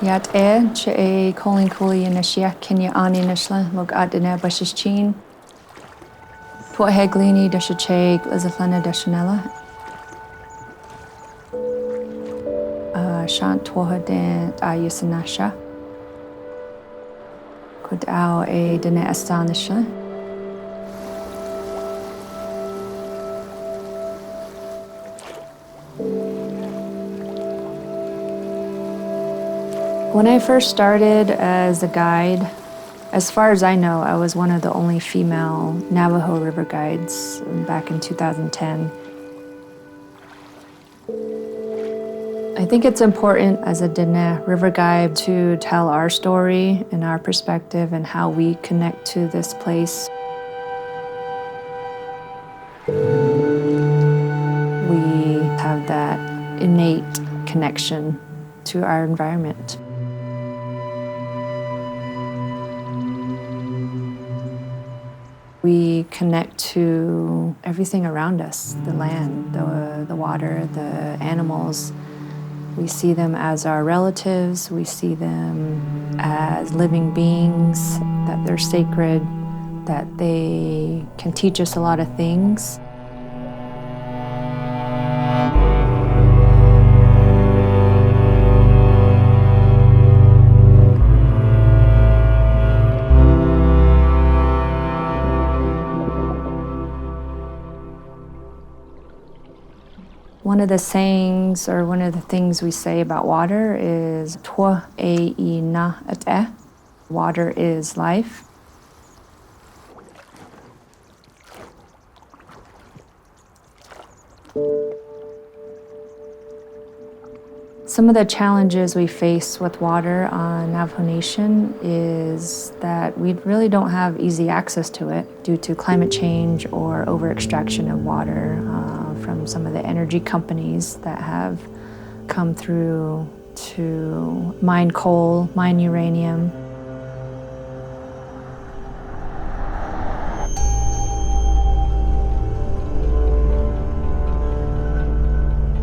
Yat che colin coli inishia kinya ani nishla log adina bashichin. Put heglini dashache glazaflana dashanella. Shant twoha den ayusanasha. Could ao a dene astanisha. When I first started as a guide, as far as I know, I was one of the only female Navajo river guides back in 2010. I think it's important as a Dene river guide to tell our story and our perspective and how we connect to this place. We have that innate connection to our environment. We connect to everything around us, the land, the water, the animals. We see them as our relatives. We see them as living beings, that they're sacred, that they can teach us a lot of things. One of the sayings, or one of the things we say about water is "Twa e I na at e." Water is life. Some of the challenges we face with water on Navajo Nation is that we really don't have easy access to it due to climate change or over-extraction of water from some of the energy companies that have come through to mine coal, mine uranium.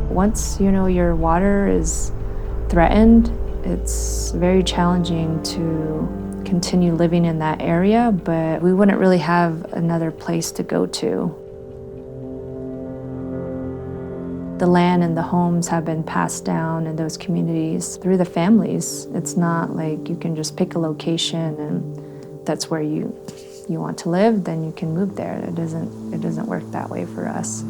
Once your water is threatened, it's very challenging to continue living in that area, but we wouldn't really have another place to go to. The land and the homes have been passed down in those communities through the families. It's not like you can just pick a location and that's where you want to live, then you can move there. It doesn't work that way for us.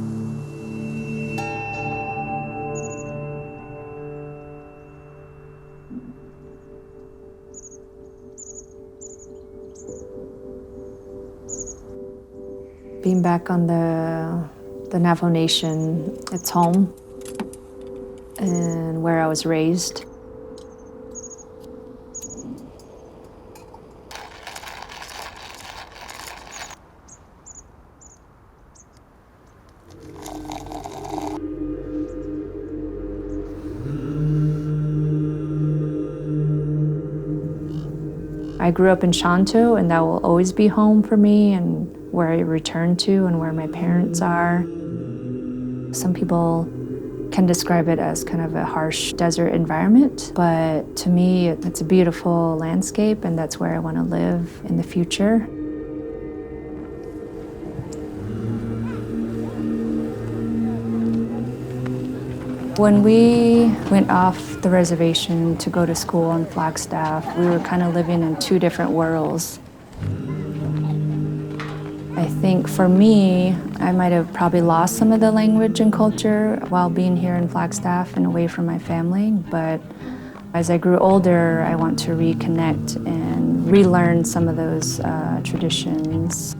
Being back on the Navajo Nation, it's home and where I was raised. I grew up in Shanto, and that will always be home for me and where I return to and where my parents are. Some people can describe it as kind of a harsh desert environment, but to me, it's a beautiful landscape, and that's where I want to live in the future. When we went off the reservation to go to school in Flagstaff, we were kind of living in two different worlds. I think for me, I might have probably lost some of the language and culture while being here in Flagstaff and away from my family, but as I grew older, I want to reconnect and relearn some of those traditions.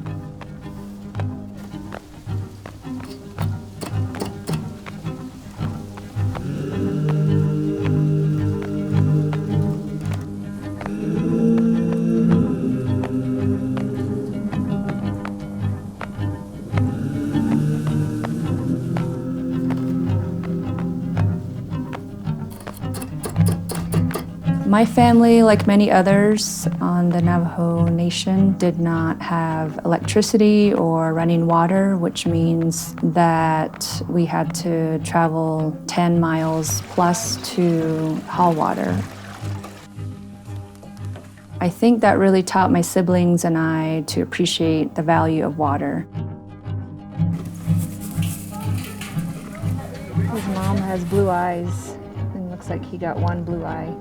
My family, like many others on the Navajo Nation, did not have electricity or running water, which means that we had to travel 10 miles plus to haul water. I think that really taught my siblings and I to appreciate the value of water. His mom has blue eyes, and looks like he got one blue eye.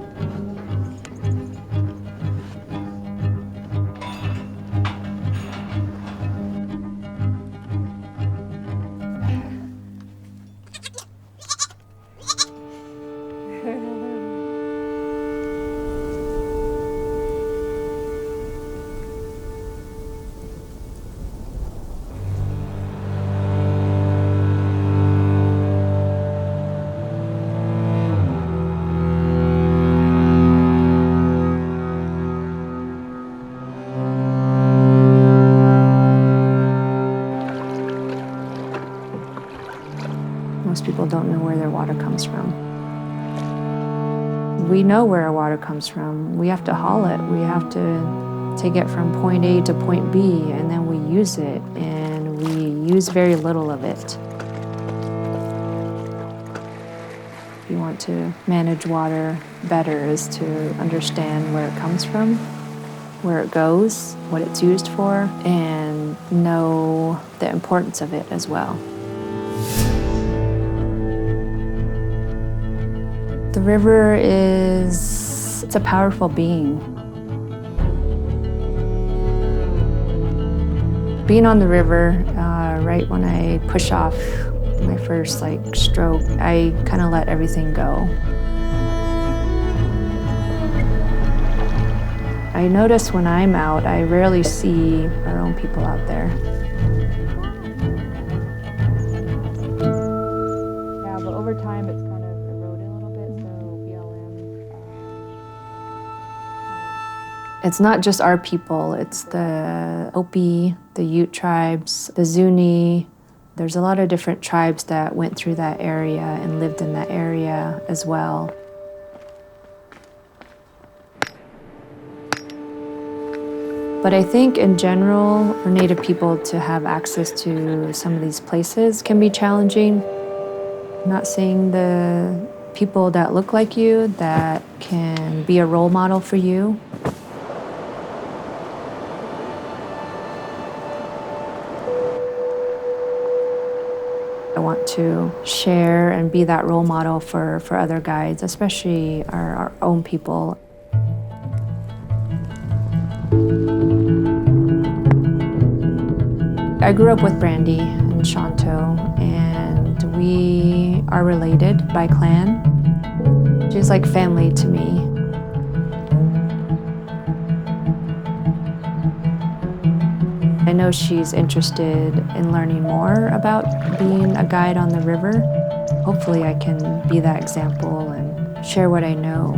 Most people don't know where their water comes from. We know where our water comes from. We have to haul it. We have to take it from point A to point B, and then we use it, and we use very little of it. If you want to manage water better is to understand where it comes from, where it goes, what it's used for, and know the importance of it as well. The river it's a powerful being. Being on the river, right when I push off my first stroke, I kind of let everything go. I notice when I'm out, I rarely see our own people out there. Yeah, but over time it's kind of eroded a little bit, so BLM. It's not just our people, it's the Hopi, the Ute tribes, the Zuni. There's a lot of different tribes that went through that area and lived in that area as well. But I think in general, for Native people to have access to some of these places can be challenging. Not seeing the people that look like you, that can be a role model for you. I want to share and be that role model for other guides, especially our own people. I grew up with Brandy and Shanto, and we are related by clan. She's like family to me. I know she's interested in learning more about being a guide on the river. Hopefully I can be that example and share what I know.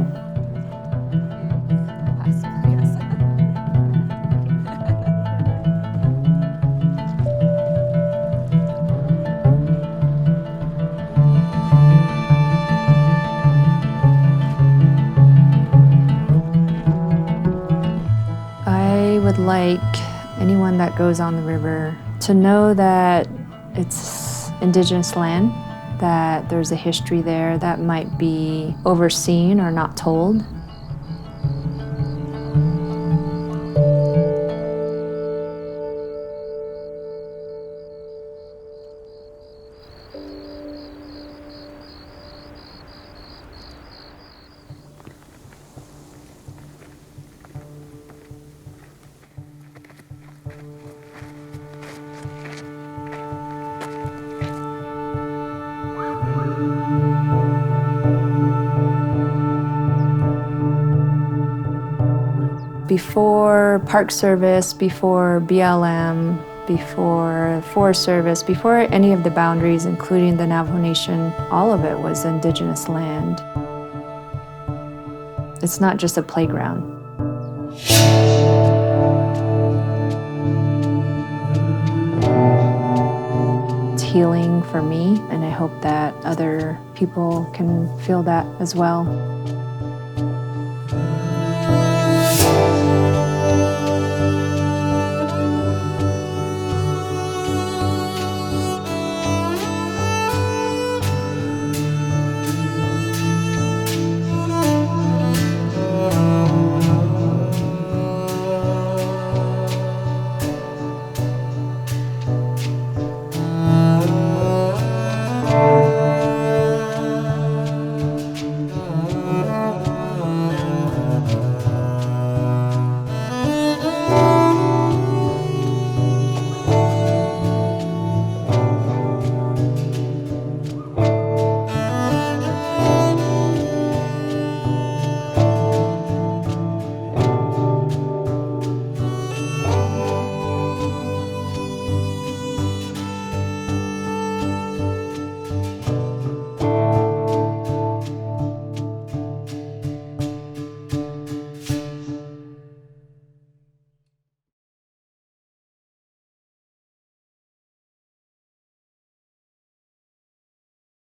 I would like anyone that goes on the river to know that it's Indigenous land, that there's a history there that might be overseen or not told. Before Park Service, before BLM, before Forest Service, before any of the boundaries, including the Navajo Nation, all of it was Indigenous land. It's not just a playground. It's healing for me, and I hope that other people can feel that as well.